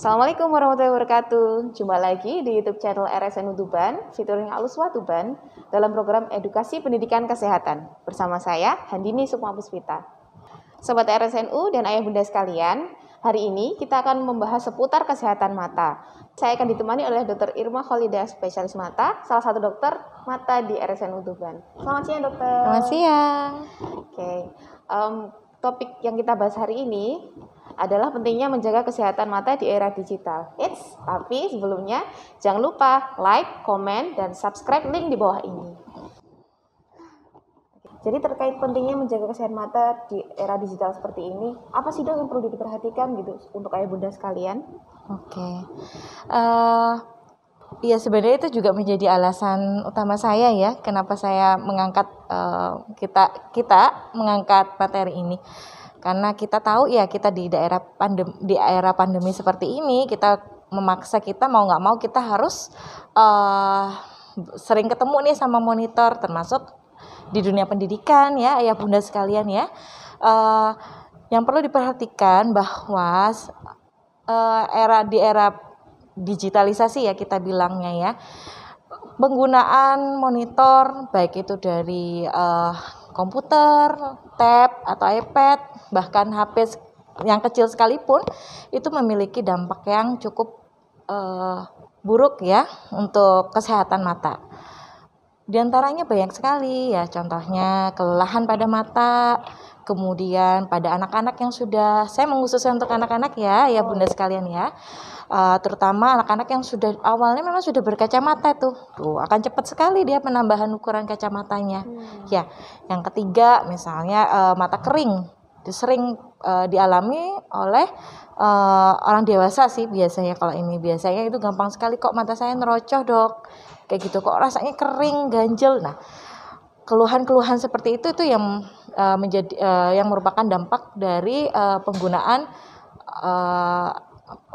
Assalamualaikum warahmatullahi wabarakatuh. Jumpa lagi di YouTube channel RSNU Tuban, featuring Aluswa Tuban dalam program Edukasi Pendidikan Kesehatan. Bersama saya, Handini Sukma Puspita. Sobat RSNU dan ayah bunda sekalian, hari ini kita akan membahas seputar kesehatan mata. Saya akan ditemani oleh Dr. Irma Kholidah, spesialis mata, salah satu dokter mata di RSNU Tuban. Selamat siang, dokter. Selamat siang. Oke, topik yang kita bahas hari ini adalah pentingnya menjaga kesehatan mata di era digital. Tapi sebelumnya jangan lupa like, komen, dan subscribe link di bawah ini. Jadi terkait pentingnya menjaga kesehatan mata di era digital seperti ini, apa sih dok yang perlu diperhatikan gitu untuk ayah bunda sekalian? Oke. Ya sebenarnya itu juga menjadi alasan utama saya ya, kenapa saya mengangkat kita mengangkat materi ini. Karena kita tahu ya kita di era pandemi seperti ini, kita memaksa kita mau nggak mau kita harus sering ketemu nih sama monitor, termasuk di dunia pendidikan ya ayah bunda sekalian ya. Yang perlu diperhatikan bahwa di era digitalisasi ya kita bilangnya ya, penggunaan monitor baik itu dari komputer, tab atau iPad, bahkan HP yang kecil sekalipun itu memiliki dampak yang cukup buruk ya untuk kesehatan mata. Di antaranya banyak sekali ya, contohnya kelelahan pada mata, kemudian pada anak-anak yang sudah, saya mengkhususkan untuk anak-anak ya bunda sekalian ya, terutama anak-anak yang sudah awalnya memang sudah berkacamata tuh akan cepat sekali dia penambahan ukuran kacamatanya. Ya, yang ketiga misalnya mata kering, itu sering dialami oleh orang dewasa sih biasanya. Kalau ini biasanya itu gampang sekali, kok mata saya nerocoh dok, kayak gitu, kok rasanya kering, ganjel. Nah, keluhan-keluhan seperti itu yang yang merupakan dampak dari penggunaan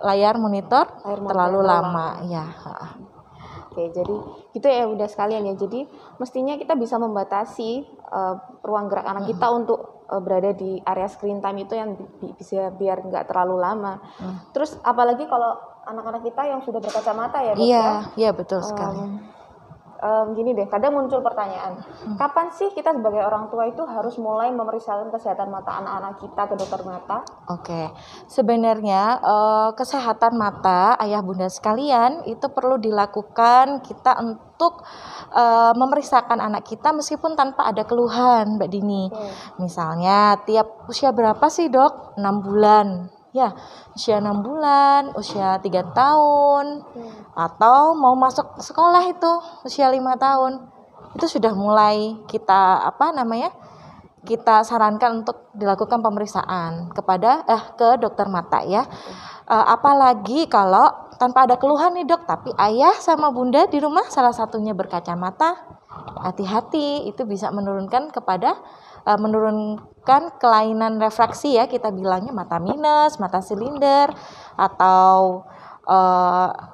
layar monitor terlalu lama ya. Oke, jadi gitu ya udah sekalian ya. Jadi mestinya kita bisa membatasi ruang gerak anak kita untuk berada di area screen time itu yang bisa biar nggak terlalu lama. Terus apalagi kalau anak-anak kita yang sudah berkacamata ya dok ya? Iya betul sekali. Gini deh, kadang muncul pertanyaan, kapan sih kita sebagai orang tua itu harus mulai memeriksakan kesehatan mata anak-anak kita ke dokter mata? Oke, sebenarnya kesehatan mata ayah bunda sekalian itu perlu dilakukan kita untuk memeriksakan anak kita meskipun tanpa ada keluhan Mbak Dini. Misalnya tiap usia berapa sih dok? 6 bulan. Ya, usia 6 bulan, usia 3 tahun, atau mau masuk sekolah itu usia 5 tahun. Itu sudah mulai kita kita sarankan untuk dilakukan pemeriksaan ke dokter mata ya. Apalagi kalau tanpa ada keluhan nih dok, tapi ayah sama bunda di rumah salah satunya berkacamata, hati-hati, itu bisa menurunkan kelainan refraksi ya, kita bilangnya mata minus, mata silinder, atau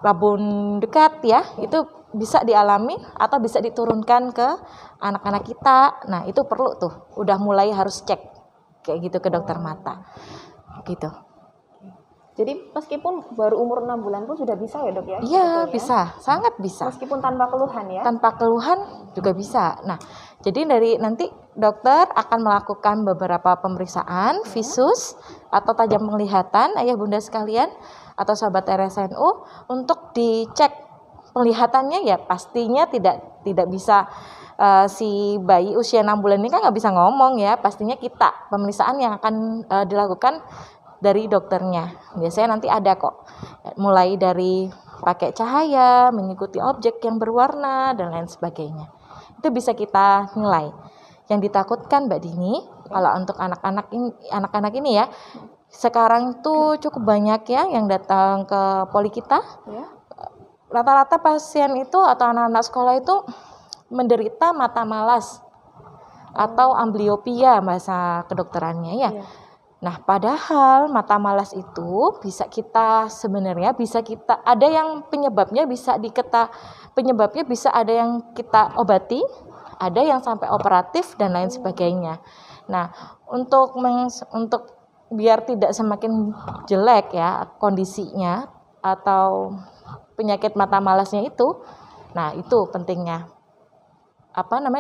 rabun dekat ya, itu bisa dialami atau bisa diturunkan ke anak-anak kita. Nah itu perlu tuh, udah mulai harus cek kayak gitu ke dokter mata gitu. Jadi meskipun baru umur 6 bulan pun sudah bisa ya dok ya? Iya bisa, sangat bisa. Meskipun tanpa keluhan ya? Tanpa keluhan juga bisa. Nah, jadi dari nanti dokter akan melakukan beberapa pemeriksaan visus atau tajam penglihatan ayah bunda sekalian atau sahabat RSNU untuk dicek penglihatannya ya. Pastinya tidak bisa si bayi usia 6 bulan ini kan nggak bisa ngomong ya. Pastinya kita pemeriksaan yang akan dilakukan dari dokternya. Biasanya nanti ada kok, mulai dari pakai cahaya, mengikuti objek yang berwarna dan lain sebagainya. Itu bisa kita nilai. Yang ditakutkan Mbak Dini, kalau untuk anak-anak ini ya, sekarang tuh cukup banyak ya yang datang ke poli kita. Rata-rata pasien itu atau anak-anak sekolah itu menderita mata malas atau ambliopia bahasa kedokterannya ya. Nah, padahal mata malas itu ada yang penyebabnya bisa ada yang kita obati, ada yang sampai operatif dan lain sebagainya. Nah, untuk biar tidak semakin jelek ya kondisinya, atau penyakit mata malasnya itu. Nah, itu pentingnya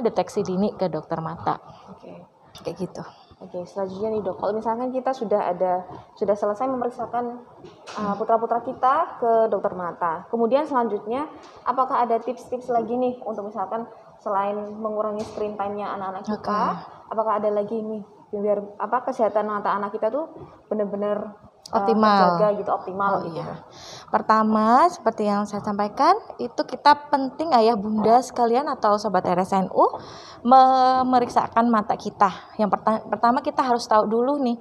deteksi dini ke dokter mata. Oke. Kayak gitu. Oke, selanjutnya nih Dok, kalau misalkan kita sudah selesai memeriksakan putra-putra kita ke dokter mata, kemudian selanjutnya apakah ada tips-tips lagi nih untuk misalkan selain mengurangi screen time-nya anak-anak kita, apakah ada lagi nih biar kesehatan mata anak kita tuh benar-benar optimal, terjaga gitu, optimal gitu. Iya. Pertama, seperti yang saya sampaikan, itu kita penting ayah bunda sekalian atau sobat RSNU memeriksakan mata kita. Yang pertama kita harus tahu dulu nih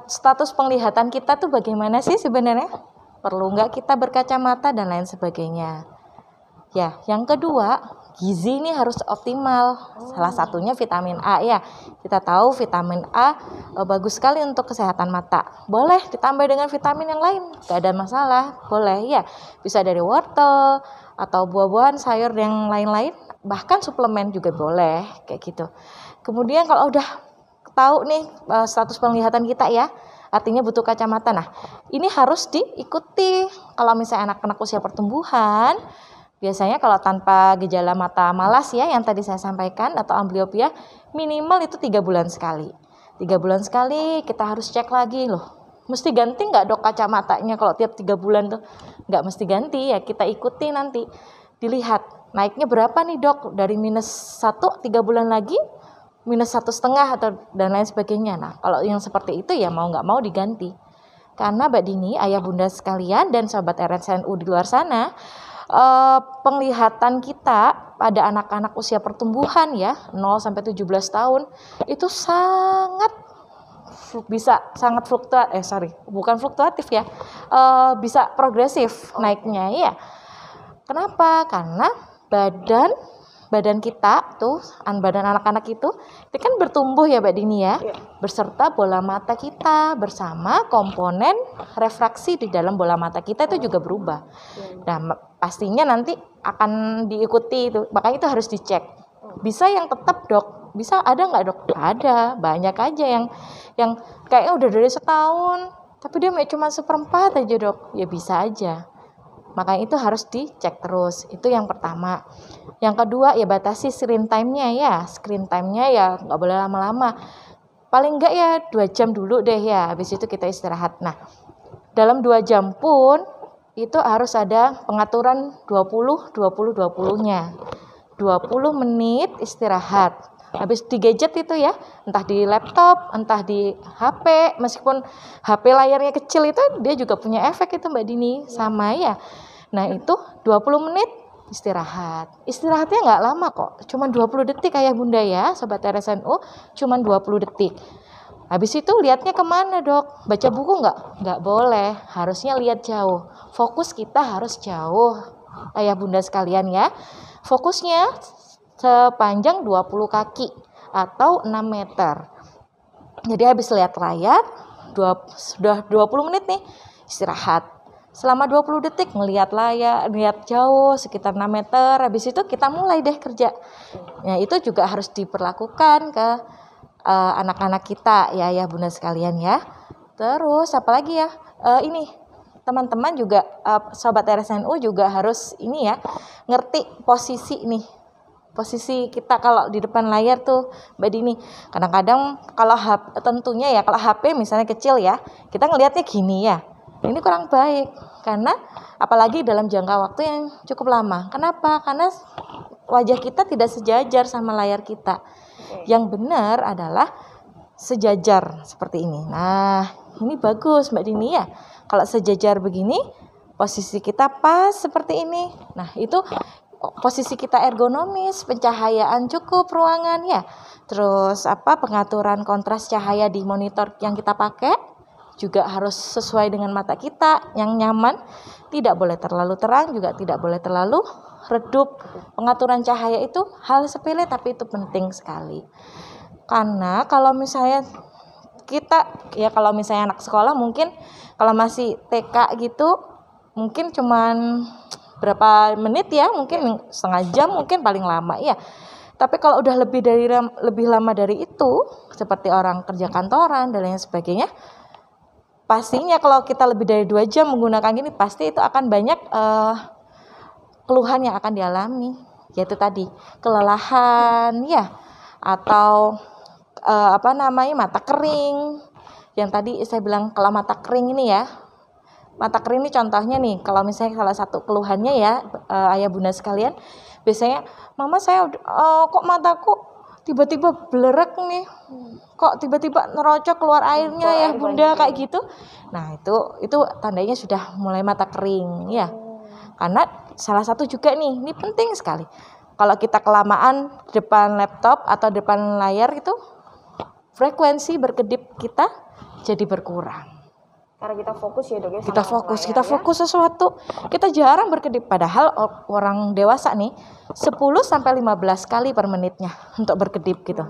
status penglihatan kita tuh bagaimana sih sebenarnya? Perlu nggak kita berkacamata dan lain sebagainya. Ya, yang kedua, gizi ini harus optimal. Salah satunya vitamin A ya. Kita tahu vitamin A bagus sekali untuk kesehatan mata. Boleh ditambah dengan vitamin yang lain, gak ada masalah. Boleh ya. Bisa dari wortel atau buah-buahan, sayur yang lain-lain. Bahkan suplemen juga boleh kayak gitu. Kemudian kalau udah tahu nih status penglihatan kita ya, artinya butuh kacamata. Nah, ini harus diikuti. Kalau misalnya anak-anak usia pertumbuhan, biasanya kalau tanpa gejala mata malas ya yang tadi saya sampaikan atau ambliopia, minimal itu 3 bulan sekali. 3 bulan sekali kita harus cek lagi loh. Mesti ganti nggak Dok kacamatanya kalau tiap 3 bulan tuh? Nggak mesti ganti ya, kita ikuti nanti. Dilihat naiknya berapa nih Dok, dari -1 3 bulan lagi -1,5 atau dan lain sebagainya. Nah kalau yang seperti itu ya mau nggak mau diganti. Karena Mbak Dini, ayah bunda sekalian dan sobat RSNU di luar sana, penglihatan kita pada anak-anak usia pertumbuhan ya 0 sampai 17 tahun itu sangat fluktuatif ya, bisa progresif naiknya ya. Kenapa? Karena badan kita tuh, badan anak-anak itu kan bertumbuh ya Mbak Dini ya, berserta bola mata kita bersama komponen refraksi di dalam bola mata kita itu juga berubah. Nah, pastinya nanti akan diikuti itu, makanya itu harus dicek. Bisa yang tetap Dok, bisa ada nggak Dok? Ada, banyak aja yang kayaknya udah dari setahun, tapi dia cuma 1/4 aja Dok, ya bisa aja. Makanya itu harus dicek terus. Itu yang pertama. Yang kedua ya batasi screen time-nya ya. Screen time-nya ya nggak boleh lama-lama. Paling nggak ya 2 jam dulu deh ya. Habis itu kita istirahat. Nah, dalam 2 jam pun itu harus ada pengaturan 20-20-20-nya. 20 menit istirahat. Habis di gadget itu ya, entah di laptop, entah di HP, meskipun HP layarnya kecil itu dia juga punya efek itu Mbak Dini, sama ya. Nah itu 20 menit istirahat. Istirahatnya nggak lama kok, cuma 20 detik ayah bunda ya, sobat RSNU, cuma 20 detik. Habis itu lihatnya kemana Dok? Baca buku nggak? Nggak boleh, harusnya lihat jauh. Fokus kita harus jauh, ayah bunda sekalian ya. Fokusnya sepanjang 20 kaki atau 6 meter. Jadi habis lihat layar, sudah 20 menit nih, istirahat. Selama 20 detik ngelihat layar, lihat jauh sekitar 6 meter, habis itu kita mulai deh kerja. Nah, itu juga harus diperlakukan ke anak-anak kita ya bunda sekalian ya. Terus apalagi ya? Ini teman-teman juga sobat RSNU juga harus ini ya, ngerti posisi nih. Posisi kita kalau di depan layar tuh Mbak Dini, kadang-kadang kalau tentunya ya kalau HP misalnya kecil ya, kita ngelihatnya gini ya, ini kurang baik karena apalagi dalam jangka waktu yang cukup lama. Kenapa? Karena wajah kita tidak sejajar sama layar kita. Yang benar adalah sejajar seperti ini. Nah ini bagus Mbak Dini ya, kalau sejajar begini posisi kita pas seperti ini. Nah itu posisi kita ergonomis, pencahayaan cukup ruangan ya. Terus pengaturan kontras cahaya di monitor yang kita pakai juga harus sesuai dengan mata kita yang nyaman. Tidak boleh terlalu terang, juga tidak boleh terlalu redup. Pengaturan cahaya itu hal sepele tapi itu penting sekali. Karena kalau misalnya kalau misalnya anak sekolah mungkin kalau masih TK gitu mungkin cuman berapa menit ya, mungkin setengah jam mungkin paling lama ya. Tapi kalau udah lebih lama dari itu, seperti orang kerja kantoran dan lain sebagainya, pastinya kalau kita lebih dari 2 jam menggunakan gini, pasti itu akan banyak keluhan yang akan dialami, yaitu tadi kelelahan ya, atau mata kering. Yang tadi saya bilang, kalau mata kering ini ya, mata kering ini contohnya nih, kalau misalnya salah satu keluhannya ya, ayah bunda sekalian, biasanya mama saya kok mataku tiba-tiba belerek nih, kok tiba-tiba nerocok keluar airnya ya bunda, kayak gitu. Nah itu tandanya sudah mulai mata kering ya. Karena salah satu juga nih, ini penting sekali, kalau kita kelamaan depan laptop atau depan layar itu, frekuensi berkedip kita jadi berkurang. Karena kita fokus ya dok ya. Kita fokus sesuatu. Kita jarang berkedip, padahal orang dewasa nih 10-15 kali per menitnya untuk berkedip gitu.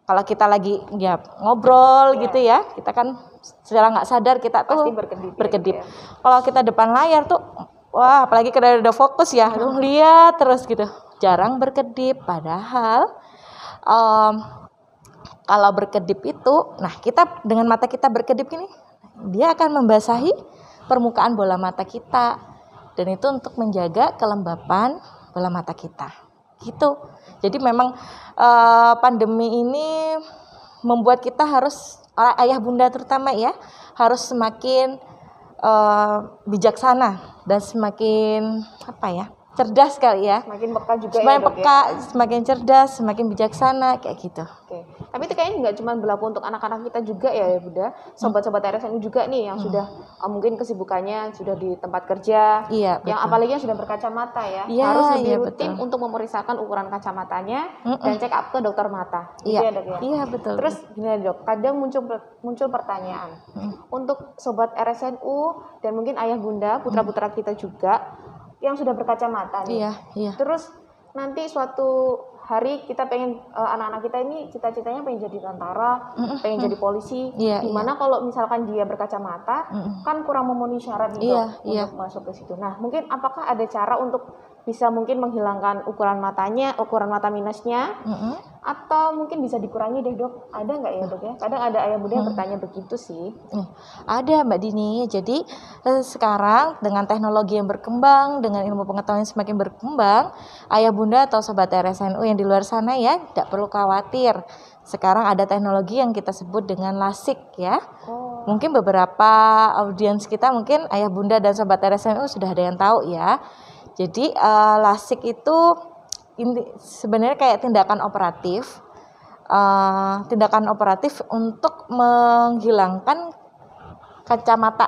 Kalau kita lagi ya ngobrol gitu ya, kita kan secara nggak sadar kita tuh berkedip. Kalau kita depan layar tuh, wah apalagi kita udah fokus ya, lihat terus gitu, jarang berkedip. Padahal kalau berkedip itu, nah kita dengan mata kita berkedip ini, dia akan membasahi permukaan bola mata kita, dan itu untuk menjaga kelembapan bola mata kita gitu. Jadi memang pandemi ini membuat kita harus, ayah bunda terutama ya, harus semakin bijaksana dan semakin cerdas kali ya. Semakin peka juga semakin ya, peka, semakin cerdas, semakin bijaksana kayak gitu. Oke. Tapi itu kayaknya nggak cuma berlaku untuk anak-anak kita juga ya Bunda, sobat-sobat RSNU juga nih yang sudah mungkin kesibukannya sudah di tempat kerja, Iya, yang apalagi yang sudah berkacamata ya, Iya, harus lebih iya, rutin betul. untuk memeriksakan ukuran kacamatanya dan check up ke dokter mata. Gitu Iya, ya, Dok, ya? iya betul. Terus gini dok, kadang muncul pertanyaan untuk sobat RSNU dan mungkin ayah bunda, putra-putra kita juga yang sudah berkacamata nih. Iya. Terus nanti suatu hari kita pengen anak-anak kita ini cita-citanya pengen jadi tentara, pengen jadi polisi. Gimana kalau misalkan dia berkacamata, kan kurang memenuhi syarat nih dok untuk masuk ke situ. Nah, mungkin apakah ada cara untuk bisa mungkin menghilangkan ukuran matanya, ukuran mata minusnya, atau mungkin bisa dikurangi deh dok? Ada nggak ya dok ya? Kadang ada ayah bunda yang bertanya begitu sih. Ada Mbak Dini. Jadi sekarang dengan teknologi yang berkembang, dengan ilmu pengetahuan yang semakin berkembang, ayah bunda atau sobat RSNU yang di luar sana ya, tidak perlu khawatir. Sekarang ada teknologi yang kita sebut dengan LASIK ya. Mungkin beberapa audiens kita, mungkin ayah bunda dan sobat RSNU sudah ada yang tahu ya. Jadi LASIK itu sebenarnya kayak tindakan operatif untuk menghilangkan kacamata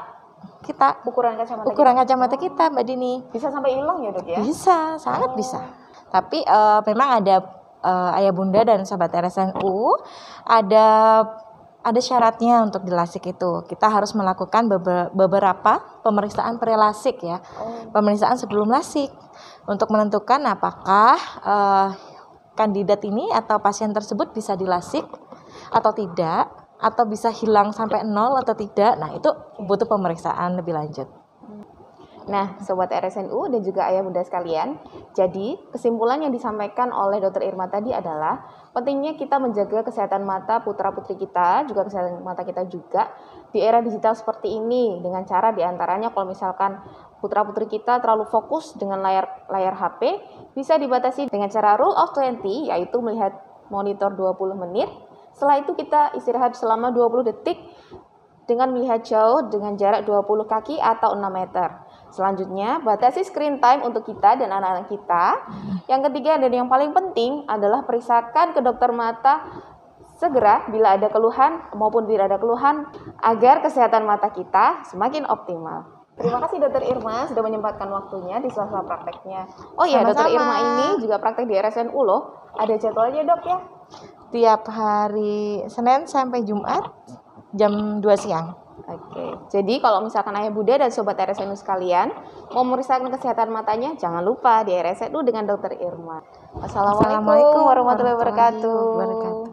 kita, ukuran kacamata kita Mbak Dini. Bisa sampai hilang ya dok ya? Bisa, sangat bisa. Tapi memang ada ayah bunda dan sobat RSNU ada syaratnya untuk di LASIK itu. Kita harus melakukan beberapa pemeriksaan pre-LASIK ya. Pemeriksaan sebelum LASIK untuk menentukan apakah kandidat ini atau pasien tersebut bisa di LASIK atau tidak, atau bisa hilang sampai 0 atau tidak. Nah, itu butuh pemeriksaan lebih lanjut. Nah, sobat RSNU dan juga ayah bunda sekalian, jadi kesimpulan yang disampaikan oleh Dr. Irma tadi adalah pentingnya kita menjaga kesehatan mata putra-putri kita, juga kesehatan mata kita juga di era digital seperti ini, dengan cara diantaranya kalau misalkan putra-putri kita terlalu fokus dengan layar HP, bisa dibatasi dengan cara rule of 20, yaitu melihat monitor 20 menit. Setelah itu kita istirahat selama 20 detik dengan melihat jauh dengan jarak 20 kaki atau 6 meter. Selanjutnya, batasi screen time untuk kita dan anak-anak kita. Yang ketiga dan yang paling penting adalah periksakan ke dokter mata segera bila ada keluhan maupun tidak ada keluhan agar kesehatan mata kita semakin optimal. Terima kasih Dr. Irma sudah menyempatkan waktunya di sela-sela prakteknya. Oh iya, Dr. Irma ini juga praktek di RSNU loh. Ada jadwalnya dok ya? Tiap hari Senin sampai Jumat jam 2 siang. Oke, jadi kalau misalkan ayah bunda dan sobat RSNU sekalian mau memeriksakan kesehatan matanya, jangan lupa di RSNU dengan Dr. Irma. Wassalamualaikum warahmatullahi wabarakatuh.